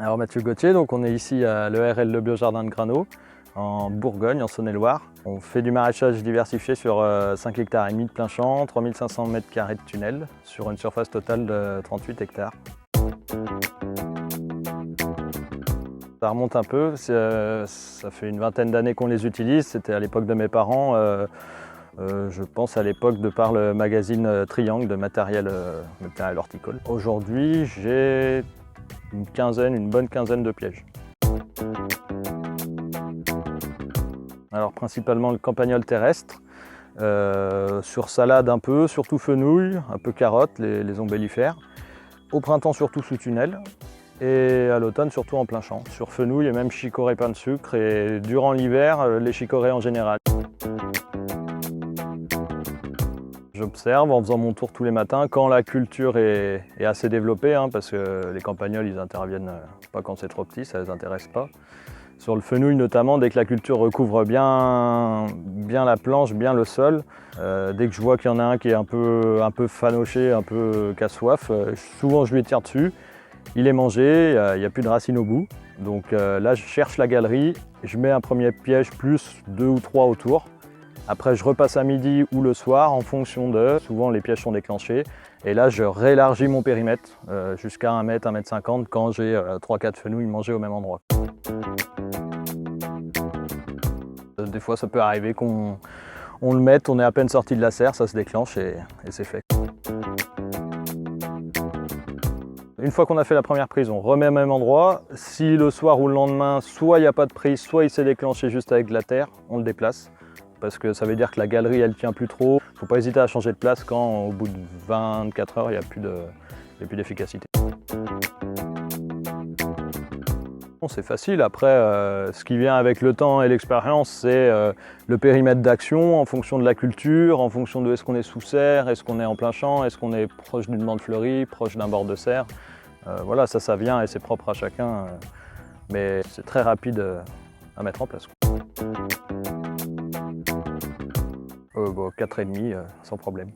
Alors Mathieu Gauthier, donc on est ici à l'ERL Le Biojardin de Grano, en Bourgogne, en Saône-et-Loire. On fait du maraîchage diversifié sur 5 hectares et demi de plein champ, 3500 m² de tunnel, sur une surface totale de 38 hectares. Ça remonte un peu, ça fait une vingtaine d'années qu'on les utilise, c'était à l'époque de mes parents, je pense à l'époque de par le magazine Triangle de matériel horticole. Aujourd'hui, j'ai une bonne quinzaine de pièges. Alors principalement le campagnol terrestre, sur salade un peu, surtout fenouil, un peu carotte, les ombellifères. Au printemps surtout sous tunnel et à l'automne surtout en plein champ. Sur fenouil et même chicorée pain de sucre et durant l'hiver les chicorées en général. J'observe en faisant mon tour tous les matins quand la culture est assez développée, parce que les campagnols ils interviennent pas quand c'est trop petit, ça les intéresse pas. Sur le fenouil notamment, dès que la culture recouvre bien la planche, bien le sol, dès que je vois qu'il y en a un qui est un peu fanoché, un peu casse-soif, souvent je lui tire dessus, il est mangé, il n'y a plus de racines au bout. Donc là je cherche la galerie, je mets un premier piège plus 2 ou 3 autour. Après je repasse à midi ou le soir en fonction de, souvent les pièges sont déclenchés. Et là je réélargis mon périmètre jusqu'à 1 mètre, 1,50 m quand j'ai 3-4 fenouils mangés au même endroit. Des fois ça peut arriver qu'on le mette, on est à peine sorti de la serre, ça se déclenche et c'est fait. Une fois qu'on a fait la première prise, on remet au même endroit. Si le soir ou le lendemain, soit il n'y a pas de prise, soit il s'est déclenché juste avec de la terre, on le déplace. Parce que ça veut dire que la galerie elle tient plus trop. Il ne faut pas hésiter à changer de place quand au bout de 24 heures il n'y a plus d'efficacité. C'est facile, après ce qui vient avec le temps et l'expérience c'est le périmètre d'action en fonction de la culture, en fonction de est-ce qu'on est sous serre, est-ce qu'on est en plein champ, est-ce qu'on est proche d'une bande fleurie, proche d'un bord de serre. Voilà, ça vient et c'est propre à chacun, mais c'est très rapide à mettre en place. 4,5 sans problème.